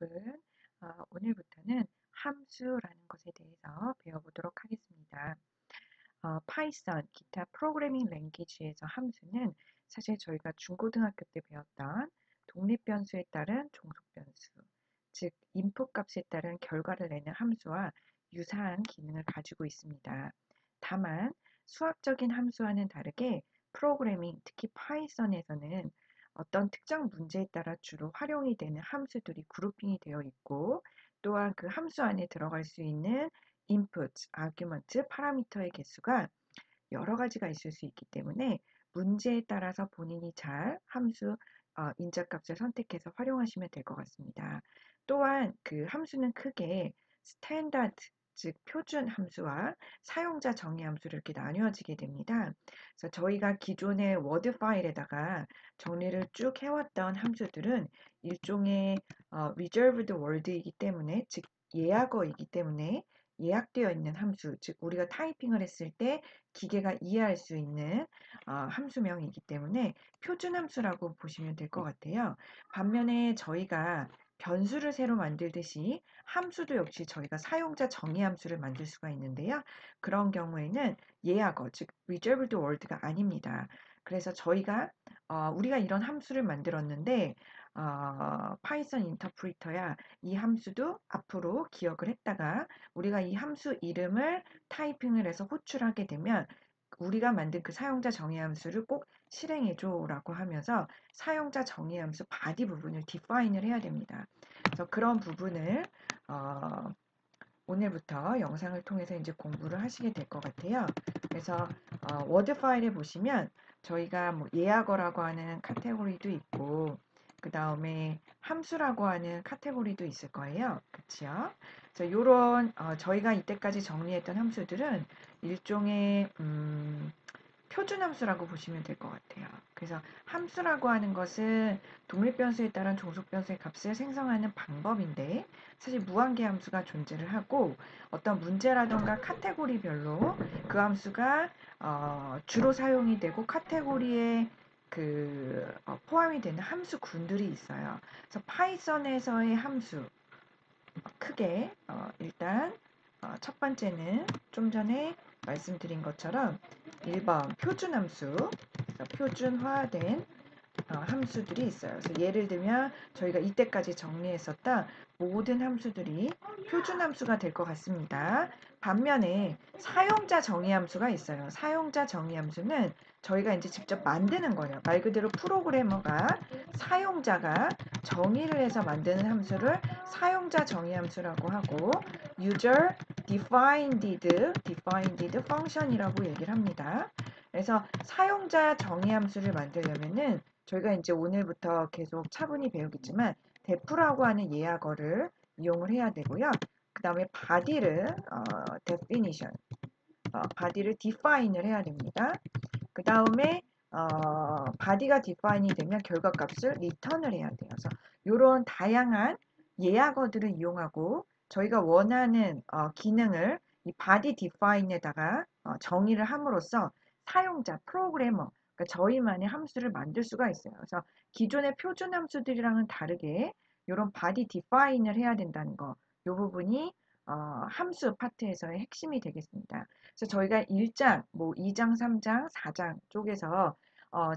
여러분, 오늘부터는 함수라는 것에 대해서 배워보도록 하겠습니다. 파이썬, 기타 프로그래밍 랭귀지에서 함수는 사실 저희가 중고등학교 때 배웠던 독립변수에 따른 종속변수, 즉 인풋 값에 따른 결과를 내는 함수와 유사한 기능을 가지고 있습니다. 다만 수학적인 함수와는 다르게 프로그래밍, 특히 파이썬에서는 어떤 특정 문제에 따라 주로 활용이 되는 함수들이 그룹핑이 되어 있고, 또한 그 함수 안에 들어갈 수 있는 input, argument, 파라미터의 개수가 여러 가지가 있을 수 있기 때문에 문제에 따라서 본인이 잘 함수 인자값을 선택해서 활용하시면 될 것 같습니다. 또한 그 함수는 크게 스탠다드, 즉 표준 함수와 사용자 정의 함수를 이렇게 나뉘어지게 됩니다. 그래서 저희가 기존의 워드 파일에다가 정리를 쭉 해왔던 함수들은 일종의 reserved word이기 때문에, 즉 예약어이기 때문에 예약되어 있는 함수, 즉 우리가 타이핑을 했을 때 기계가 이해할 수 있는 함수명이기 때문에 표준 함수라고 보시면 될 것 같아요. 반면에 저희가 변수를 새로 만들듯이 함수도 역시 저희가 사용자 정의 함수를 만들 수가 있는데요. 그런 경우에는 예약어, 즉 reserved word가 아닙니다. 그래서 저희가 우리가 이런 함수를 만들었는데 파이썬 인터프리터야 이 함수도 앞으로 기억을 했다가 우리가 이 함수 이름을 타이핑을 해서 호출하게 되면 우리가 만든 그 사용자 정의 함수를 꼭 실행해줘 라고 하면서 사용자 정의 함수 바디 부분을 디파인을 해야 됩니다. 그래서 그런 부분을 어, 오늘부터 영상을 통해서 이제 공부를 하시게 될 것 같아요. 그래서 워드 파일에 보시면 저희가 뭐 예약어라고 하는 카테고리도 있고 그 다음에 함수라고 하는 카테고리도 있을 거예요. 그렇죠? 그래서 요런 저희가 이때까지 정리했던 함수들은 일종의 표준 함수라고 보시면 될 것 같아요. 그래서 함수라고 하는 것은 독립변수에 따른 종속변수의 값을 생성하는 방법인데 사실 무한계 함수가 존재를 하고 어떤 문제라던가 카테고리별로 그 함수가 주로 사용이 되고 카테고리에 포함이 되는 함수군들이 있어요. 그래서 파이썬에서의 함수 크게 일단 첫 번째는 좀 전에 말씀드린 것처럼 1번 표준함수, 표준화된 함수들이 있어요. 그래서 예를 들면 저희가 이때까지 정리했었던 모든 함수들이 표준 함수가 될 것 같습니다. 반면에 사용자 정의 함수가 있어요. 사용자 정의 함수는 저희가 이제 직접 만드는 거예요. 말 그대로 프로그래머가 사용자가 정의를 해서 만드는 함수를 사용자 정의 함수라고 하고 user defined function이라고 얘기를 합니다. 그래서 사용자 정의 함수를 만들려면은 저희가 이제 오늘부터 계속 차분히 배우겠지만 def라고 하는 예약어를 이용을 해야 되고요. 그 다음에 body를 definition, body를 define을 해야 됩니다. 그 다음에 body가 define이 되면 결과값을 return을 해야 돼요. 그래서 이런 다양한 예약어들을 이용하고 저희가 원하는 기능을 이 body define에다가 정의를 함으로써 사용자, 프로그래머, 그러니까 저희만의 함수를 만들 수가 있어요. 그래서 기존의 표준 함수들이랑은 다르게 이런 body define을 해야 된다는 거, 이 부분이 함수 파트에서의 핵심이 되겠습니다. 그래서 저희가 1장, 뭐 2장, 3장, 4장 쪽에서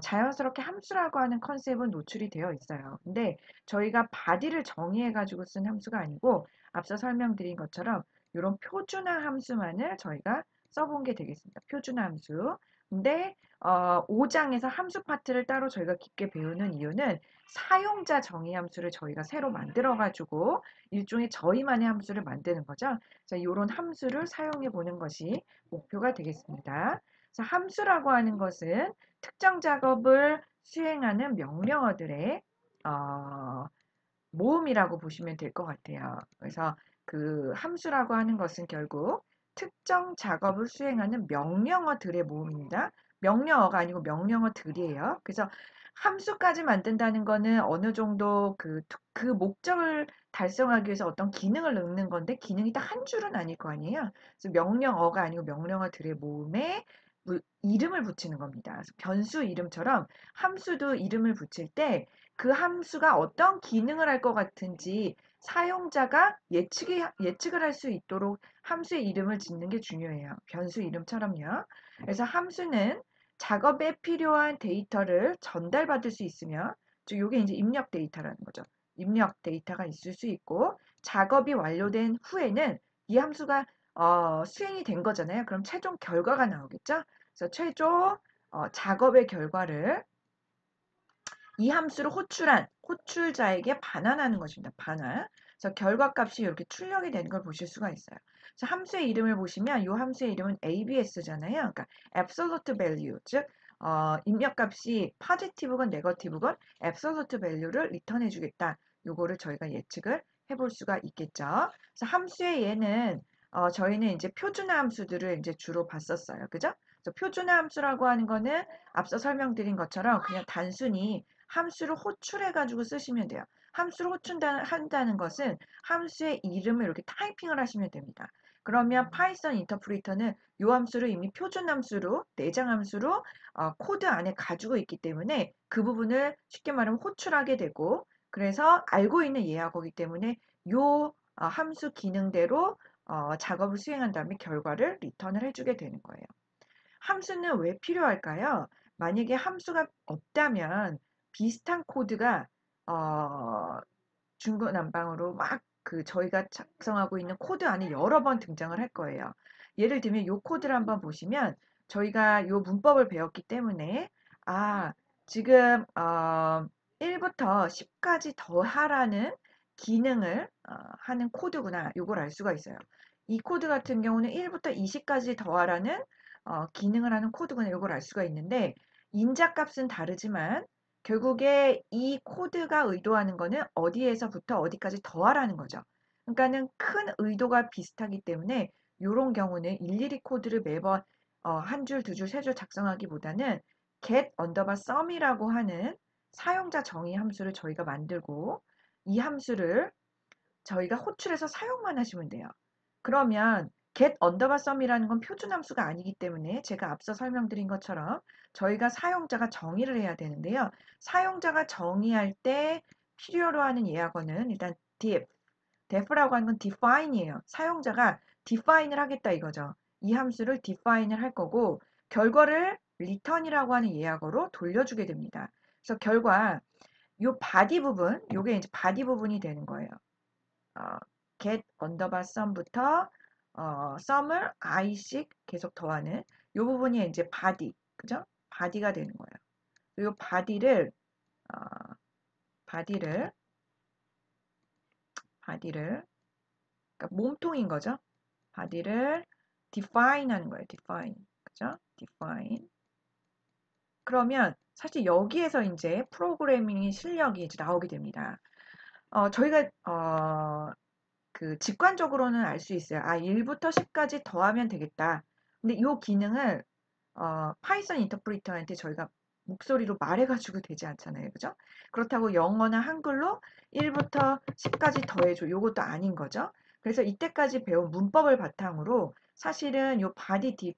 자연스럽게 함수라고 하는 컨셉은 노출이 되어 있어요. 근데 저희가 바디를 정의해가지고 쓴 함수가 아니고 앞서 설명드린 것처럼 이런 표준화 함수만을 저희가 써본 게 되겠습니다. 표준화 함수. 근데 5장에서 함수 파트를 따로 저희가 깊게 배우는 이유는 사용자 정의 함수를 저희가 새로 만들어가지고 일종의 저희만의 함수를 만드는 거죠. 그래서 이런 함수를 사용해 보는 것이 목표가 되겠습니다. 그래서 함수라고 하는 것은 특정 작업을 수행하는 명령어들의 모음이라고 보시면 될 것 같아요. 그래서 그 함수라고 하는 것은 결국 특정 작업을 수행하는 명령어들의 모음입니다. 명령어가 아니고 명령어들이에요. 그래서 함수까지 만든다는 거는 어느 정도 그 목적을 달성하기 위해서 어떤 기능을 넣는 건데 기능이 딱 한 줄은 아닐 거 아니에요. 그래서 명령어가 아니고 명령어들의 모음에 이름을 붙이는 겁니다. 그래서 변수 이름처럼 함수도 이름을 붙일 때 그 함수가 어떤 기능을 할 것 같은지 사용자가 예측을 할 수 있도록 함수의 이름을 짓는 게 중요해요. 변수 이름처럼요. 그래서 함수는 작업에 필요한 데이터를 전달받을 수 있으며, 즉 요게 이제 입력 데이터라는 거죠. 입력 데이터가 있을 수 있고, 작업이 완료된 후에는 이 함수가 수행이 된 거잖아요. 그럼 최종 결과가 나오겠죠. 그래서 최종 작업의 결과를 이 함수를 호출한 호출자에게 반환하는 것입니다. 반환. 그래서 결과값이 이렇게 출력이 되는 걸 보실 수가 있어요. 그래서 함수의 이름을 보시면 이 함수의 이름은 ABS잖아요. 그러니까 absolute value, 즉 입력값이 positive건 negative건 absolute value를 리턴해 주겠다. 요거를 저희가 예측을 해볼 수가 있겠죠. 그래서 함수의 예는 저희는 이제 표준화 함수들을 이제 주로 봤었어요. 그죠? 그래서 표준화 함수라고 하는 거는 앞서 설명드린 것처럼 그냥 단순히 함수를 호출해가지고 쓰시면 돼요. 함수를 호출한다는 것은 함수의 이름을 이렇게 타이핑을 하시면 됩니다. 그러면 파이썬 인터프리터는 이 함수를 이미 표준 함수로, 내장 함수로 코드 안에 가지고 있기 때문에 그 부분을 쉽게 말하면 호출하게 되고, 그래서 알고 있는 예하고이기 때문에 이 함수 기능대로 작업을 수행한 다음에 결과를 리턴을 해주게 되는 거예요. 함수는 왜 필요할까요? 만약에 함수가 없다면 비슷한 코드가 중구난방으로 막 저희가 작성하고 있는 코드 안에 여러 번 등장을 할 거예요. 예를 들면 이 코드를 한번 보시면 저희가 이 문법을 배웠기 때문에 지금 1부터 10까지 더하라는 기능을 하는 코드구나. 요걸 알 수가 있어요. 이 코드 같은 경우는 1부터 20까지 더하라는 기능을 하는 코드구나. 요걸 알 수가 있는데 인자값은 다르지만 결국에 이 코드가 의도하는 거는 어디에서부터 어디까지 더하라는 거죠. 그러니까는 큰 의도가 비슷하기 때문에 이런 경우는 일일이 코드를 매번 한 줄, 두 줄, 세 줄 작성하기보다는 get underbar sum이라고 하는 사용자 정의 함수를 저희가 만들고 이 함수를 저희가 호출해서 사용만 하시면 돼요. 그러면 get underbar sum이라는 건 표준 함수가 아니기 때문에 제가 앞서 설명드린 것처럼 저희가 사용자가 정의를 해야 되는데요. 사용자가 정의할 때 필요로 하는 예학어는 일단 def라고 하는 건 define이에요. 사용자가 define을 하겠다 이거죠. 이 함수를 define을 할 거고 결과를 return이라고 하는 예학어로 돌려주게 됩니다. 그래서 결과 요 body 부분, 요게 이제 body 부분이 되는 거예요. get underbar sum부터 sum을 i씩 계속 더하는 요 부분이 이제 body, 그죠? body가 되는 거예요. 요 body를 그러니까 몸통인 거죠. body를 define 하는 거예요. define, 그죠? define. 그러면 사실 여기에서 이제 프로그래밍 실력이 이제 나오게 됩니다. 저희가 직관적으로는 알 수 있어요. 1부터 10까지 더하면 되겠다. 근데 이 기능을 파이썬 인터프리터한테 저희가 목소리로 말해가지고 되지 않잖아요. 그죠? 그렇다고 영어나 한글로 1부터 10까지 더해줘. 이것도 아닌 거죠. 그래서 이때까지 배운 문법을 바탕으로 사실은 이 body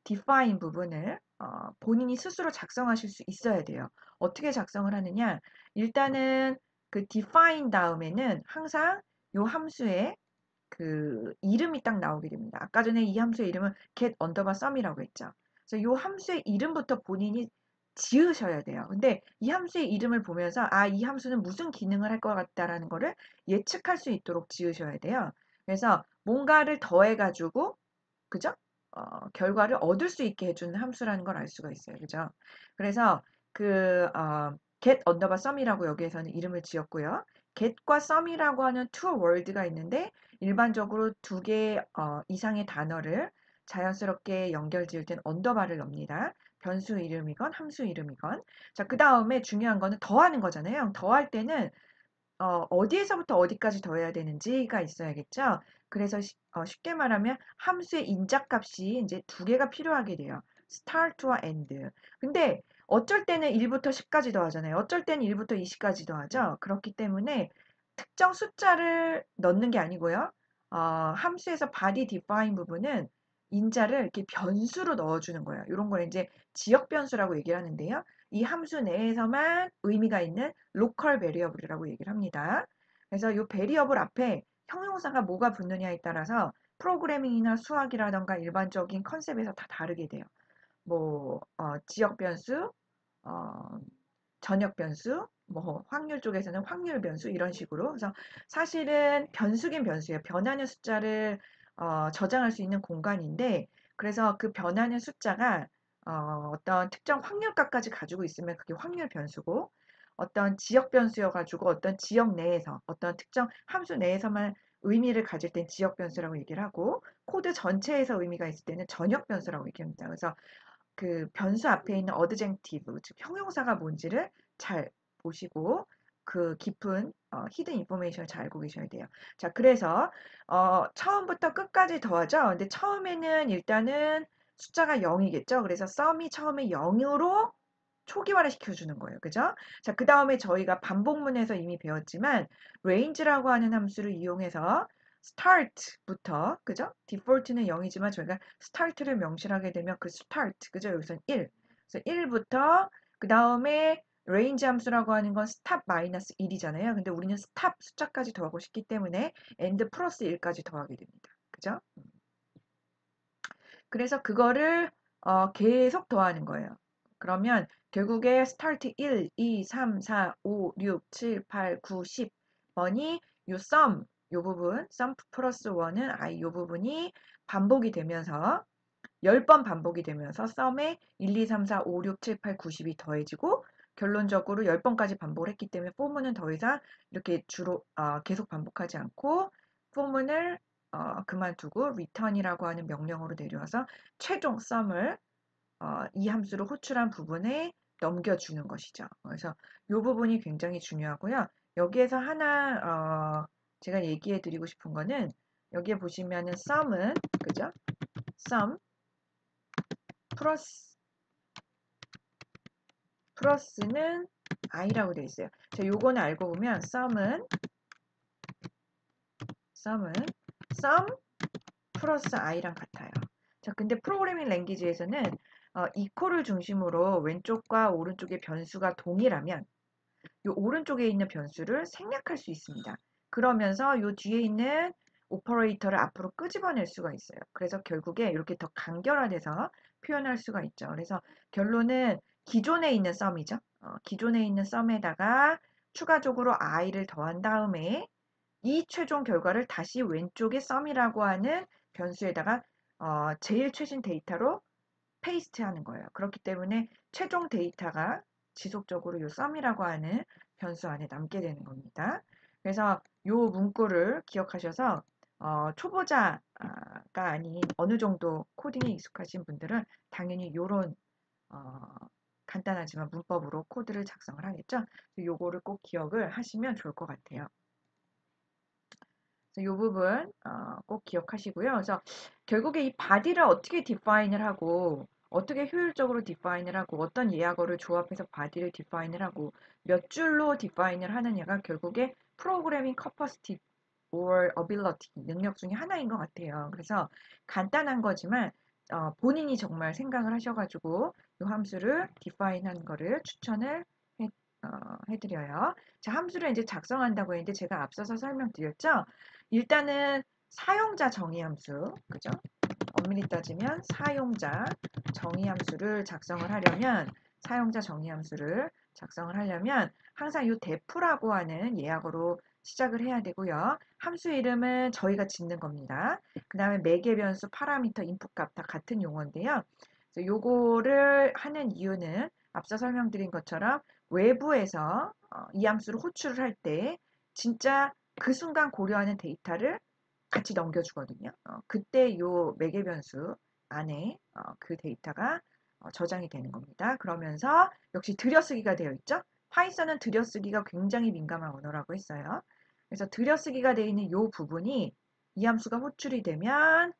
define 부분을 본인이 스스로 작성하실 수 있어야 돼요. 어떻게 작성을 하느냐? 일단은 그 define 다음에는 항상 이 함수의 이름이 딱 나오게 됩니다. 아까 전에 이 함수의 이름은 get underbar sum이라고 했죠. 그래서 이 함수의 이름부터 본인이 지으셔야 돼요. 근데 이 함수의 이름을 보면서 이 함수는 무슨 기능을 할 것 같다라는 거를 예측할 수 있도록 지으셔야 돼요. 그래서 뭔가를 더해가지고 그죠? 결과를 얻을 수 있게 해주는 함수라는 걸 알 수가 있어요. 그죠? 그래서 get underbar sum이라고 여기에서는 이름을 지었고요. get과 sum이라고 하는 two word가 있는데 일반적으로 두 개 이상의 단어를 자연스럽게 연결 지을 땐 언더바를 넣습니다. 변수 이름이건 함수 이름이건. 자, 그 다음에 중요한 거는 더하는 거잖아요. 더할 때는 어디에서부터 어디까지 더해야 되는지가 있어야겠죠. 그래서 쉽게 말하면 함수의 인자값이 이제 두 개가 필요하게 돼요. start와 end. 근데 어쩔 때는 1부터 10까지 더하잖아요. 어쩔 때는 1부터 20까지 더하죠. 그렇기 때문에 특정 숫자를 넣는 게 아니고요. 함수에서 body define 부분은 인자를 이렇게 변수로 넣어주는 거예요. 이런 걸 이제 지역 변수라고 얘기를 하는데요. 이 함수 내에서만 의미가 있는 local variable이라고 얘기를 합니다. 그래서 이 베리어블 앞에 형용사가 뭐가 붙느냐에 따라서 프로그래밍이나 수학이라던가 일반적인 컨셉에서 다 다르게 돼요. 뭐 지역 변수, 어, 전역 변수, 뭐 확률 쪽에서는 확률 변수 이런 식으로. 그래서 사실은 변수긴 변수예요. 변하는 숫자를 저장할 수 있는 공간인데, 그래서 그 변하는 숫자가 어떤 특정 확률값까지 가지고 있으면 그게 확률 변수고, 어떤 지역 변수여가지고 어떤 지역 내에서 어떤 특정 함수 내에서만 의미를 가질 땐 지역 변수라고 얘기를 하고, 코드 전체에서 의미가 있을 때는 전역 변수라고 얘기합니다. 그래서 그 변수 앞에 있는 어드젝티브, 즉 형용사가 뭔지를 잘 보시고 그 깊은 히든 인포메이션을 잘 알고 계셔야 돼요. 자, 그래서 처음부터 끝까지 더하죠. 근데 처음에는 일단은 숫자가 0이겠죠. 그래서 썸이 처음에 0으로 초기화를 시켜주는 거예요. 그죠? 자, 그 다음에 저희가 반복문에서 이미 배웠지만 range라고 하는 함수를 이용해서 start부터, 그죠? 디폴트는 0이지만 저희가 start를 명시하게 되면 그 start, 그죠? 여기서는 1. 그래서 1부터 그 다음에 range 함수라고 하는 건 stop 마이너스 1이잖아요. 근데 우리는 stop 숫자까지 더하고 싶기 때문에 and 플러스 1까지 더하게 됩니다. 그죠? 그래서 그거를 계속 더하는 거예요. 그러면 결국에 start 1, 2, 3, 4, 5, 6, 7, 8, 9, 10 번이 요 sum, 요 부분, sum 플러스 1은 i 요 부분이 반복이 되면서 10번 반복이 되면서 sum에 1, 2, 3, 4, 5, 6, 7, 8, 9, 10이 더해지고 결론적으로 10번까지 반복을 했기 때문에 포문은 더 이상 이렇게 주로 계속 반복하지 않고 포문을 그만두고 return이라고 하는 명령어로 내려와서 최종 sum을 이 함수를 호출한 부분에 넘겨주는 것이죠. 그래서 이 부분이 굉장히 중요하고요. 여기에서 하나 제가 얘기해 드리고 싶은 거는 여기에 보시면은 sum은 그죠? sum 플러스는 i라고 되어 있어요. 자, 요거는 알고 보면 sum은 sum 플러스 i랑 같아요. 자, 근데 프로그래밍 랭귀지에서는 이퀄을 중심으로 왼쪽과 오른쪽의 변수가 동일하면 이 오른쪽에 있는 변수를 생략할 수 있습니다. 그러면서 이 뒤에 있는 오퍼레이터를 앞으로 끄집어낼 수가 있어요. 그래서 결국에 이렇게 더 간결화돼서 표현할 수가 있죠. 그래서 결론은 기존에 있는 썸이죠. 기존에 있는 썸에다가 추가적으로 i를 더한 다음에 이 최종 결과를 다시 왼쪽에 썸이라고 하는 변수에다가 제일 최신 데이터로 페이스트하는 거예요. 그렇기 때문에 최종 데이터가 지속적으로 이 썸이라고 하는 변수 안에 남게 되는 겁니다. 그래서 이 문구를 기억하셔서 초보자가 아닌 어느 정도 코딩에 익숙하신 분들은 당연히 이런 간단하지만 문법으로 코드를 작성을 하겠죠. 요거를 꼭 기억을 하시면 좋을 것 같아요. 이 부분 꼭 기억하시고요. 그래서 결국에 이 body를 어떻게 디파인을 하고 어떻게 효율적으로 디파인을 하고 어떤 예약어를 조합해서 body를 디파인을 하고 몇 줄로 디파인을 하느냐가 결국에 프로그래밍 커퍼시티 or ability 능력 중에 하나인 것 같아요. 그래서 간단한 거지만 본인이 정말 생각을 하셔가지고 이 함수를 디파인한 거를 추천을 해드려요. 자, 함수를 이제 작성한다고 했는데 제가 앞서서 설명드렸죠. 일단은 사용자 정의 함수, 그죠? 엄밀히 따지면 사용자 정의 함수를 작성을 하려면 항상 이 def라고 하는 예약어로 시작을 해야 되고요. 함수 이름은 저희가 짓는 겁니다. 그 다음에 매개 변수, 파라미터, 인풋 값 다 같은 용어인데요. 그래서 요거를 하는 이유는 앞서 설명드린 것처럼 외부에서 이 함수를 호출을 할 때 진짜 그 순간 고려하는 데이터를 같이 넘겨주거든요. 그때 요 매개 변수 안에 그 데이터가 저장이 되는 겁니다. 그러면서 역시 들여쓰기가 되어 있죠. 파이썬은 들여쓰기가 굉장히 민감한 언어라고 했어요. 그래서 들여쓰기가 되어 있는 요 부분이 이 함수가 호출이 되면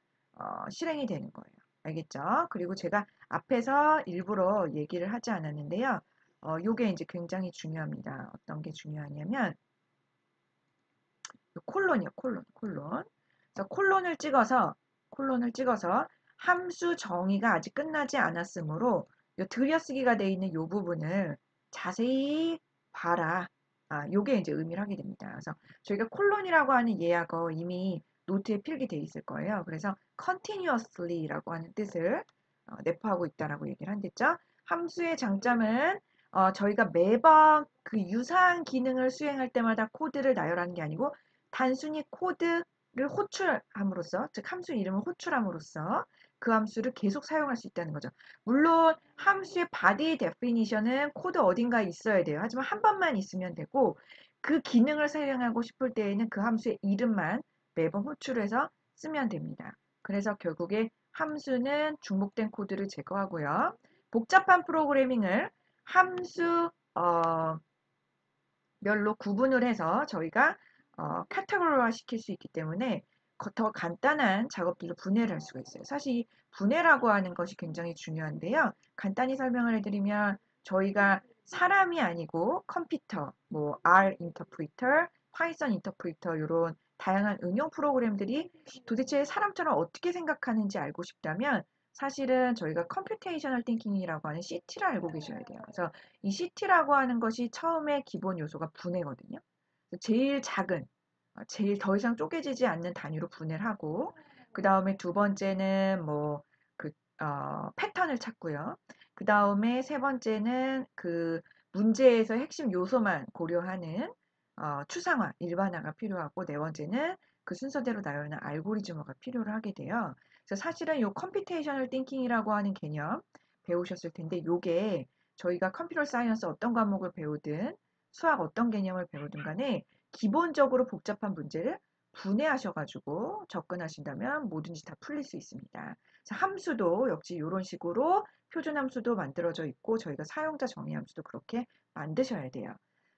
실행이 되는 거예요. 알겠죠? 그리고 제가 앞에서 일부러 얘기를 하지 않았는데요. 요게 이제 굉장히 중요합니다. 어떤 게 중요하냐면 콜론이요, 콜론. 그래서 콜론을 찍어서 함수 정의가 아직 끝나지 않았으므로 요 들여쓰기가 되어 있는 요 부분을 자세히 봐라. 요게 이제 의미를 하게 됩니다. 그래서 저희가 콜론이라고 하는 예약어 이미 노트에 필기되어 있을 거예요. 그래서 continuously라고 하는 뜻을 내포하고 있다라고 얘기를 한댔죠. 함수의 장점은 저희가 매번 그 유사한 기능을 수행할 때마다 코드를 나열하는 게 아니고 단순히 코드를 호출함으로써, 즉 함수 이름을 호출함으로써 그 함수를 계속 사용할 수 있다는 거죠. 물론 함수의 body definition은 코드 어딘가에 있어야 돼요. 하지만 한 번만 있으면 되고 그 기능을 사용하고 싶을 때에는 그 함수의 이름만 매번 호출해서 쓰면 됩니다. 그래서 결국에 함수는 중복된 코드를 제거하고요. 복잡한 프로그래밍을 함수 멸로 구분을 해서 저희가 카테고리화 시킬 수 있기 때문에 더 간단한 작업들로 분해를 할 수가 있어요. 사실 이 분해라고 하는 것이 굉장히 중요한데요. 간단히 설명을 해드리면 저희가 사람이 아니고 컴퓨터, 뭐 R 인터프리터, 파이썬 인터프리터 이런 다양한 응용 프로그램들이 도대체 사람처럼 어떻게 생각하는지 알고 싶다면 사실은 저희가 컴퓨테이셔널 띵킹이라고 하는 CT를 알고 계셔야 돼요. 그래서 이 CT라고 하는 것이 처음에 기본 요소가 분해거든요. 제일 작은, 제일 더 이상 쪼개지지 않는 단위로 분해를 하고, 그 다음에 두 번째는 뭐, 그, 패턴을 찾고요. 그 다음에 세 번째는 그 문제에서 핵심 요소만 고려하는 추상화, 일반화가 필요하고, 네 번째는 그 순서대로 나열하는 알고리즘화가 필요를 하게 돼요. 그래서 사실은 이 컴퓨테이셔널 띵킹이라고 하는 개념 배우셨을 텐데, 요게 저희가 컴퓨터 사이언스 어떤 과목을 배우든 수학 어떤 개념을 배우든 간에 기본적으로 복잡한 문제를 분해하셔가지고 접근하신다면 뭐든지 다 풀릴 수 있습니다. 자, 함수도 역시 이런 식으로 표준 함수도 만들어져 있고 저희가 사용자 정의 함수도 그렇게 만드셔야 돼요.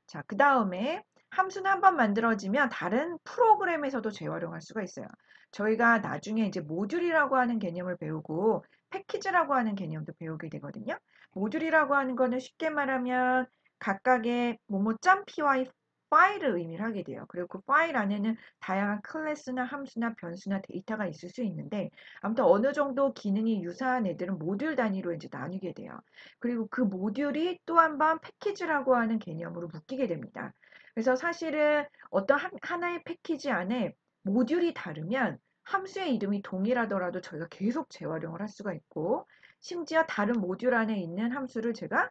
자, 그 다음에 함수는 한번 만들어지면 다른 프로그램에서도 재활용할 수가 있어요. 저희가 나중에 이제 모듈이라고 하는 개념을 배우고 패키지라고 하는 개념도 배우게 되거든요. 모듈이라고 하는 거는 쉽게 말하면 각각의 뭐뭐.py 파일을 의미를 하게 돼요. 그리고 그 파일 안에는 다양한 클래스나 함수나 변수나 데이터가 있을 수 있는데 아무튼 어느 정도 기능이 유사한 애들은 모듈 단위로 이제 나뉘게 돼요. 그리고 그 모듈이 또 한 번 패키지라고 하는 개념으로 묶이게 됩니다. 그래서 사실은 어떤 하나의 패키지 안에 모듈이 다르면 함수의 이름이 동일하더라도 저희가 계속 재활용을 할 수가 있고 심지어 다른 모듈 안에 있는 함수를 제가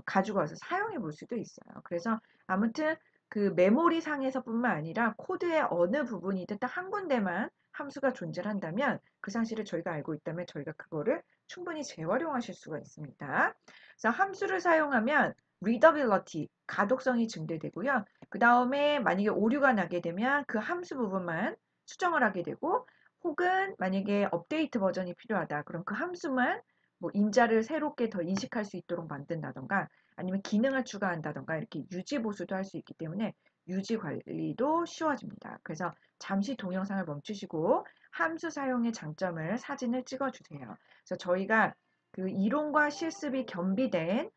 가지고 와서 사용해 볼 수도 있어요. 그래서 아무튼 그 메모리 상에서뿐만 아니라 코드의 어느 부분이든 딱 한 군데만 함수가 존재한다면 그 사실을 저희가 알고 있다면 저희가 그거를 충분히 재활용하실 수가 있습니다. 그래서 함수를 사용하면 readability, 가독성이 증대되고요. 그 다음에 만약에 오류가 나게 되면 그 함수 부분만 수정을 하게 되고 혹은 만약에 업데이트 버전이 필요하다. 그럼 그 함수만 뭐 인자를 새롭게 더 인식할 수 있도록 만든다던가 아니면 기능을 추가한다던가 이렇게 유지 보수도 할 수 있기 때문에 유지 관리도 쉬워집니다. 그래서 잠시 동영상을 멈추시고 함수 사용의 장점을 사진을 찍어 주세요. 그래서 저희가 그 이론과 실습이 겸비된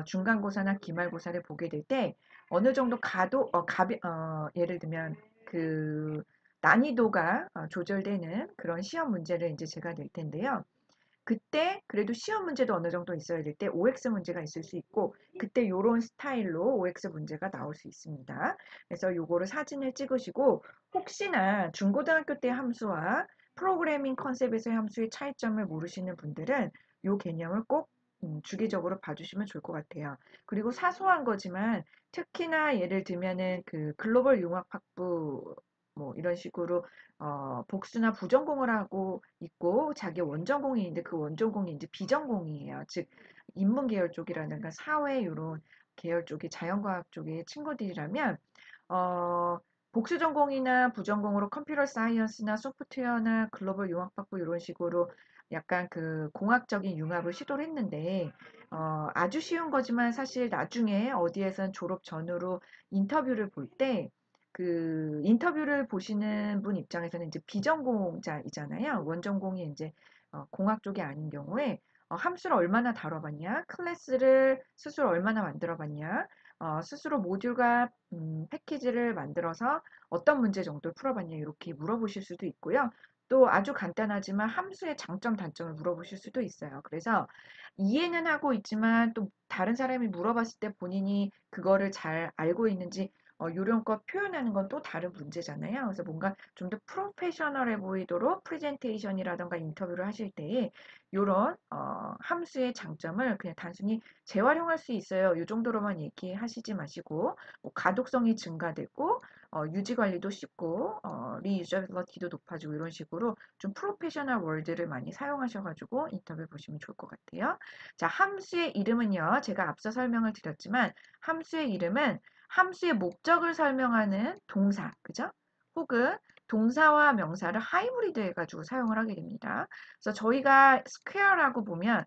중간고사나 기말고사를 보게 될 때 어느 정도 예를 들면 그 난이도가 조절되는 그런 시험 문제를 이제 제가 낼 텐데요. 그때 그래도 시험 문제도 어느 정도 있어야 될 때 OX 문제가 있을 수 있고 그때 요런 스타일로 OX 문제가 나올 수 있습니다. 그래서 요거를 사진을 찍으시고 혹시나 중고등학교 때 함수와 프로그래밍 컨셉에서의 함수의 차이점을 모르시는 분들은 요 개념을 꼭 주기적으로 봐주시면 좋을 것 같아요. 그리고 사소한 거지만 특히나 예를 들면은 그 글로벌 융합 학부 뭐 이런 식으로 복수나 부전공을 하고 있고 자기 원전공이 있는데 그 원전공이 이제 비전공이에요. 즉 인문 계열 쪽이라든가 사회 이런 계열 쪽이 자연과학 쪽의 친구들이라면 어, 복수 전공이나 부전공으로 컴퓨터 사이언스나 소프트웨어나 글로벌 융합학부 이런 식으로 약간 그 공학적인 융합을 시도를 했는데 아주 쉬운 거지만 사실 나중에 어디에선 졸업 전후로 인터뷰를 볼때 그 인터뷰를 보시는 분 입장에서는 이제 비전공자이잖아요. 원전공이 이제 공학 쪽이 아닌 경우에 함수를 얼마나 다뤄봤냐, 클래스를 스스로 얼마나 만들어봤냐, 스스로 모듈과 패키지를 만들어서 어떤 문제 정도를 풀어봤냐 이렇게 물어보실 수도 있고요. 또 아주 간단하지만 함수의 장점, 단점을 물어보실 수도 있어요. 그래서 이해는 하고 있지만 또 다른 사람이 물어봤을 때 본인이 그거를 잘 알고 있는지 요령껏 표현하는 건 또 다른 문제잖아요. 그래서 뭔가 좀 더 프로페셔널해 보이도록 프레젠테이션이라던가 인터뷰를 하실 때에 요런 함수의 장점을 그냥 단순히 재활용할 수 있어요. 요 정도로만 얘기하시지 마시고 뭐 가독성이 증가되고 유지 관리도 쉽고 리유저빌리티도 높아지고 이런 식으로 좀 프로페셔널 월드를 많이 사용하셔가지고 인터뷰 보시면 좋을 것 같아요. 자, 함수의 이름은요. 제가 앞서 설명을 드렸지만 함수의 이름은 함수의 목적을 설명하는 동사, 그죠? 혹은 동사와 명사를 하이브리드 해가지고 사용을 하게 됩니다. 그래서 저희가 square라고 보면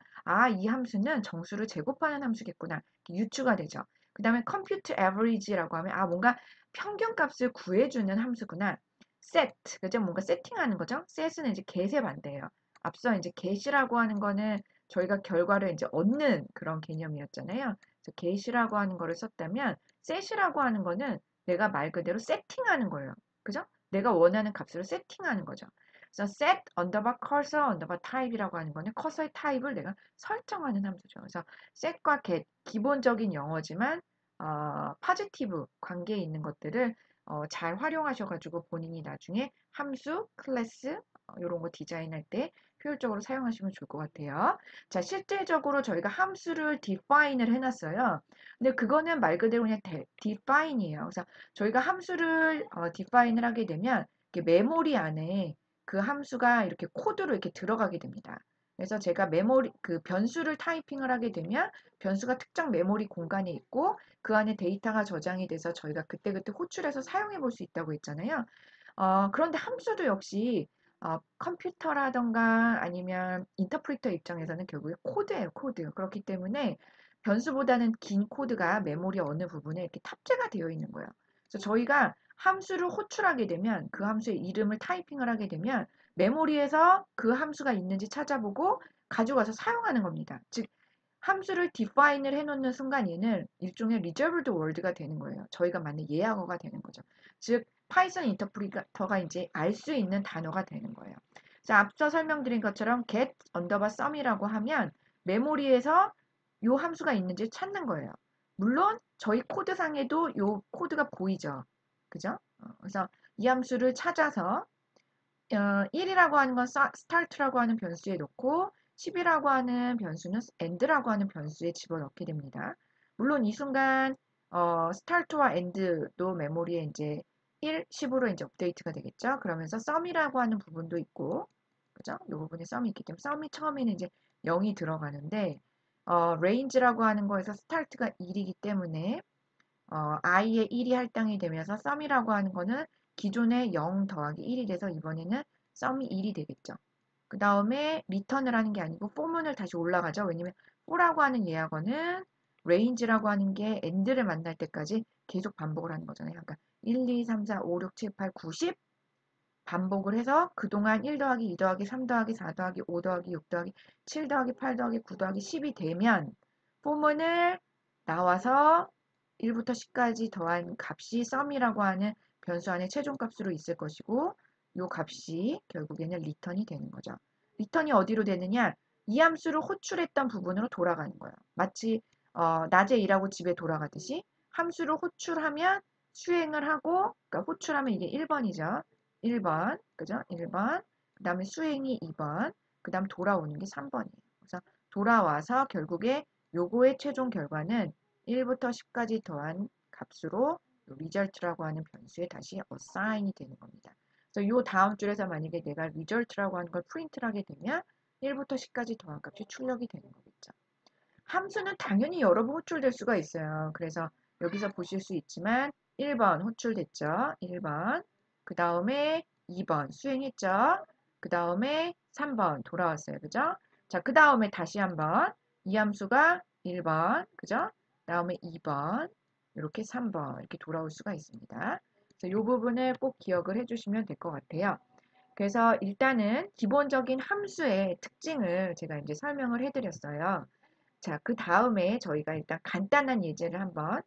이 함수는 정수를 제곱하는 함수겠구나. 유추가 되죠. 그 다음에 compute average라고 하면 뭔가 평균값을 구해주는 함수구나. set, 그죠? 뭔가 세팅하는 거죠. set은 이제 get의 반대예요. 앞서 이제 get이라고 하는 거는 저희가 결과를 이제 얻는 그런 개념이었잖아요. 그래서 get이라고 하는 거를 썼다면 set이라고 하는 거는 내가 말 그대로 세팅하는 거예요. 그죠? 내가 원하는 값으로 세팅하는 거죠. 그래서 set underbar cursor underbar type이라고 하는 거는 커서의 타입을 내가 설정하는 함수죠. 그래서 set과 get 기본적인 영어지만 파지티브 관계에 있는 것들을 잘 활용하셔가지고 본인이 나중에 함수, 클래스 이런 거 디자인할 때 효율적으로 사용하시면 좋을 것 같아요. 자, 실제적으로 저희가 함수를 define을 해놨어요. 근데 그거는 말 그대로 그냥 define이에요. 그래서 저희가 함수를 define을 하게 되면 이렇게 메모리 안에 그 함수가 이렇게 코드로 이렇게 들어가게 됩니다. 그래서 제가 메모리 그 변수를 타이핑을 하게 되면 변수가 특정 메모리 공간에 있고 그 안에 데이터가 저장이 돼서 저희가 그때그때 호출해서 사용해 볼 수 있다고 했잖아요. 그런데 함수도 역시 컴퓨터라던가 아니면 인터프리터 입장에서는 결국에 코드예요, 코드. 그렇기 때문에 변수보다는 긴 코드가 메모리 어느 부분에 이렇게 탑재가 되어 있는 거예요. 그래서 저희가 함수를 호출하게 되면 그 함수의 이름을 타이핑을 하게 되면 메모리에서 그 함수가 있는지 찾아보고 가져가서 사용하는 겁니다. 즉 함수를 define을 해놓는 순간 얘는 일종의 reserved word가 되는 거예요. 저희가 만든 예약어가 되는 거죠. 즉 파이썬 인터프리터가 이제 알 수 있는 단어가 되는 거예요. 자, 앞서 설명드린 것처럼 get underbar sum이라고 하면 메모리에서 요 함수가 있는지 찾는 거예요. 물론 저희 코드상에도 요 코드가 보이죠. 그죠? 그래서 이 함수를 찾아서 1이라고 하는 건 start라고 하는 변수에 넣고 10이라고 하는 변수는 end라고 하는 변수에 집어넣게 됩니다. 물론 이 순간 start와 end도 메모리에 이제 1, 10으로 이제 업데이트가 되겠죠. 그러면서 sum이라고 하는 부분도 있고, 그죠? 이 부분에 sum이 있기 때문에 sum이 처음에는 이제 0이 들어가는데 range라고 하는 거에서 start가 1이기 때문에 i의 1이 할당이 되면서 sum이라고 하는 거는 기존의 0 더하기 1이 돼서 이번에는 sum이 1이 되겠죠. 그 다음에 return을 하는 게 아니고 for문을 다시 올라가죠. 왜냐면 for라고 하는 예약어는 range라고 하는 게 end를 만날 때까지 계속 반복을 하는 거잖아요. 그러니까 1, 2, 3, 4, 5, 6, 7, 8, 9, 10 반복을 해서 그동안 1 더하기 2 더하기 3 더하기 4 더하기 5 더하기 6 더하기 7 더하기 8 더하기 9 더하기 10이 되면 for문을 나와서 1부터 10까지 더한 값이 sum이라고 하는 변수 안에 최종값으로 있을 것이고 이 값이 결국에는 return이 되는 거죠. return이 어디로 되느냐? 이 함수를 호출했던 부분으로 돌아가는 거예요. 마치 낮에 일하고 집에 돌아가듯이 함수를 호출하면 수행을 하고 그러니까 호출하면 이게 1번이죠. 1번, 그죠? 1번. 그 다음에 수행이 2번. 그 다음 돌아오는 게 3번이에요. 그래서 돌아와서 결국에 요거의 최종 결과는 1부터 10까지 더한 값으로 result라고 하는 변수에 다시 assign이 되는 겁니다. 그래서 요 다음 줄에서 만약에 내가 result라고 하는 걸 프린트를 하게 되면 1부터 10까지 더한 값이 출력이 되는 거겠죠. 함수는 당연히 여러 번 호출될 수가 있어요. 그래서 여기서 보실 수 있지만 1번 호출됐죠. 1번. 그 다음에 2번 수행했죠. 그 다음에 3번 돌아왔어요. 그죠? 자, 그 다음에 다시 한번 이 함수가 1번, 그죠? 그 다음에 2번, 이렇게 3번 이렇게 돌아올 수가 있습니다. 그래서 이 부분을 꼭 기억을 해주시면 될 것 같아요. 그래서 일단은 기본적인 함수의 특징을 제가 이제 설명을 해드렸어요. 자, 그 다음에 저희가 일단 간단한 예제를 한번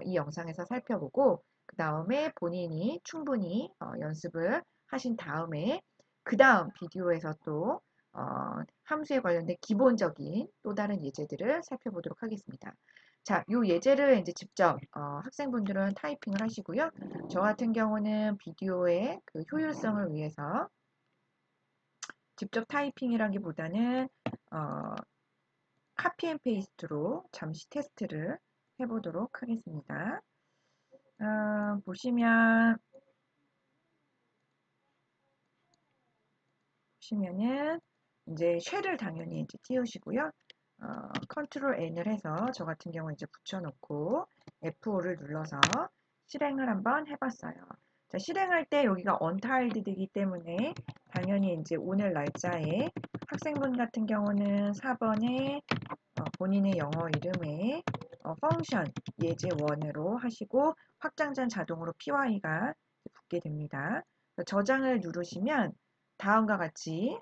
이 영상에서 살펴보고 그 다음에 본인이 충분히 연습을 하신 다음에 그 다음 비디오에서 또 함수에 관련된 기본적인 또 다른 예제들을 살펴보도록 하겠습니다. 자, 요 예제를 이제 직접 학생분들은 타이핑을 하시고요. 저 같은 경우는 비디오의 그 효율성을 위해서 직접 타이핑이라기보다는 카피 앤 페이스트로 잠시 테스트를 해보도록 하겠습니다. 보시면은 이제 쉘을 당연히 이제 띄우시고요. 컨트롤 N을 해서 저 같은 경우 이제 붙여놓고 F5를 눌러서 실행을 한번 해봤어요. 자, 실행할 때 여기가 untilled이기 때문에 당연히 이제 오늘 날짜에 학생분 같은 경우는 4번에 본인의 영어 이름에 펑션 예제 1으로 하시고 확장전 자동으로 py가 붙게 됩니다. 저장을 누르시면 다음과 같이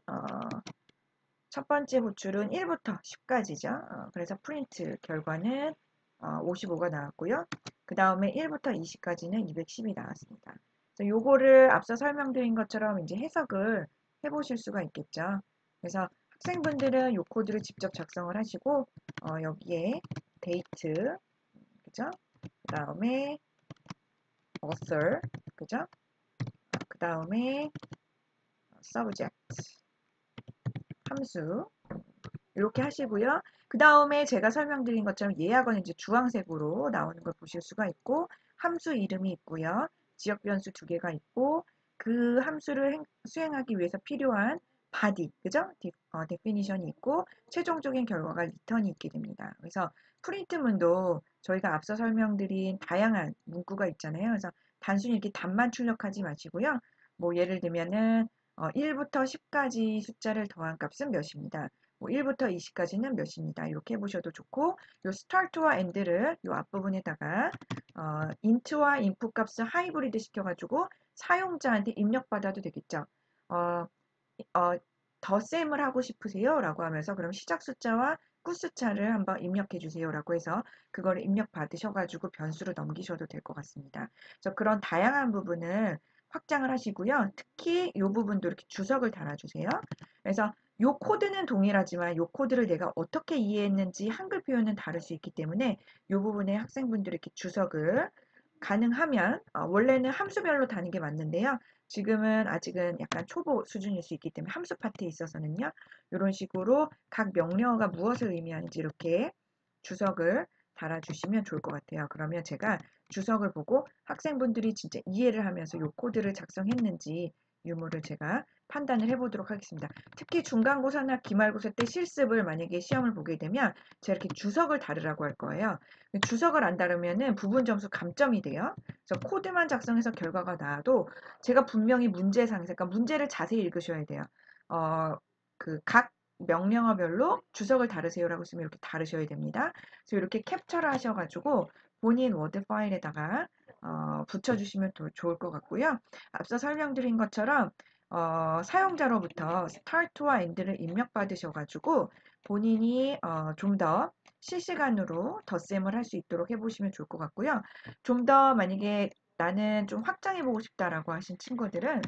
첫 번째 호출은 1부터 10까지죠. 그래서 프린트 결과는 55가 나왔고요. 그 다음에 1부터 20까지는 210이 나왔습니다. 요거를 앞서 설명드린 것처럼 이제 해석을 해보실 수가 있겠죠. 그래서 학생분들은 요 코드를 직접 작성을 하시고 여기에 데이트, 그죠? 그 다음에 author, 그죠? 그 다음에 subject, 함수 이렇게 하시고요. 그 다음에 제가 설명드린 것처럼 예약은 이제 주황색으로 나오는 걸 보실 수가 있고 함수 이름이 있고요. 지역 변수 2개가 있고 그 함수를 수행하기 위해서 필요한 body, 그죠? definition이 있고 최종적인 결과가 return이 있게 됩니다. 그래서 프린트문도 저희가 앞서 설명드린 다양한 문구가 있잖아요. 그래서 단순히 이렇게 답만 출력하지 마시고요. 뭐 예를 들면은 1부터 10까지 숫자를 더한 값은 몇입니다. 뭐 1부터 20까지는 몇입니다. 이렇게 해보셔도 좋고 요 start와 end를 요 앞부분에다가 int와 input 값을 하이브리드 시켜가지고 사용자한테 입력받아도 되겠죠. 어, 덧셈을 하고 싶으세요? 라고 하면서 그럼 시작 숫자와 끝 숫자를 한번 입력해 주세요. 라고 해서 그거를 입력 받으셔가지고 변수로 넘기셔도 될 것 같습니다. 그래서 그런 다양한 부분을 확장을 하시고요. 특히 이 부분도 이렇게 주석을 달아주세요. 그래서 이 코드는 동일하지만 이 코드를 내가 어떻게 이해했는지 한글 표현은 다를 수 있기 때문에 이 부분에 학생분들이 이렇게 주석을 가능하면 원래는 함수별로 다는 게 맞는데요. 지금은 아직은 약간 초보 수준일 수 있기 때문에 함수 파트에 있어서는요. 이런 식으로 각 명령어가 무엇을 의미하는지 이렇게 주석을 달아주시면 좋을 것 같아요. 그러면 제가 주석을 보고 학생분들이 진짜 이해를 하면서 이 코드를 작성했는지 유무를 제가 판단을 해보도록 하겠습니다. 특히 중간고사나 기말고사 때 실습을 만약에 시험을 보게 되면 제가 이렇게 주석을 다르라고 할 거예요. 주석을 안 다르면은 부분 점수 감점이 돼요. 그래서 코드만 작성해서 결과가 나와도 제가 분명히 문제상에서, 그러니까 문제를 자세히 읽으셔야 돼요. 그 각 명령어별로 주석을 다르세요라고 쓰면 이렇게 다르셔야 됩니다. 그래서 이렇게 캡처를 하셔가지고 본인 워드 파일에다가 붙여주시면 더 좋을 것 같고요. 앞서 설명드린 것처럼 사용자로부터 스타트와 엔드를 입력받으셔가지고 본인이 좀 더 실시간으로 덧셈을 할 수 있도록 해보시면 좋을 것 같고요. 좀 더 만약에 나는 좀 확장해보고 싶다라고 하신 친구들은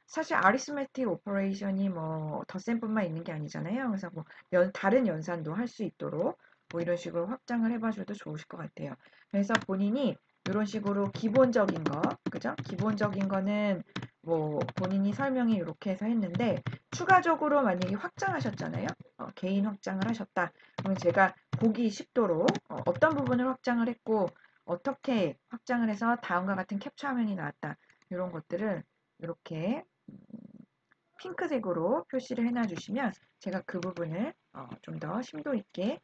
사실 아리스메틱 오퍼레이션이 뭐 덧셈뿐만 있는 게 아니잖아요. 그래서 뭐 다른 연산도 할 수 있도록 뭐 이런 식으로 확장을 해봐줘도 좋으실 것 같아요. 그래서 본인이 이런 식으로 기본적인 거, 그죠? 기본적인 거는 뭐 본인이 설명이 이렇게 해서 했는데 추가적으로 만약에 확장하셨잖아요. 개인 확장을 하셨다. 그러면 제가 보기 쉽도록 어떤 부분을 확장을 했고 어떻게 확장을 해서 다음과 같은 캡처 화면이 나왔다. 이런 것들을 이렇게 핑크색으로 표시를 해놔 주시면 제가 그 부분을 좀 더 심도 있게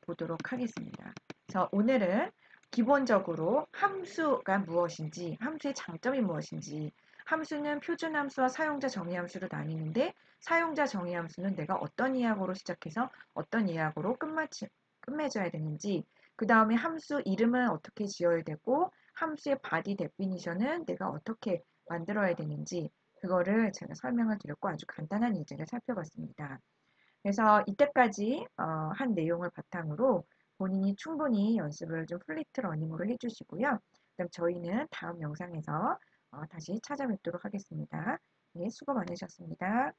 보도록 하겠습니다. 그래서 오늘은 기본적으로 함수가 무엇인지, 함수의 장점이 무엇인지, 함수는 표준 함수와 사용자 정의 함수로 나뉘는데 사용자 정의 함수는 내가 어떤 이하고로 시작해서 어떤 이하고로 끝맺어야 되는지, 그 다음에 함수 이름은 어떻게 지어야 되고 함수의 바디 데피니션은 내가 어떻게 만들어야 되는지 그거를 제가 설명을 드렸고 아주 간단한 예제를 살펴봤습니다. 그래서 이때까지 한 내용을 바탕으로 본인이 충분히 연습을 좀 플리트 러닝으로 해주시고요. 그다음 저희는 다음 영상에서 다시 찾아뵙도록 하겠습니다. 네, 수고 많으셨습니다.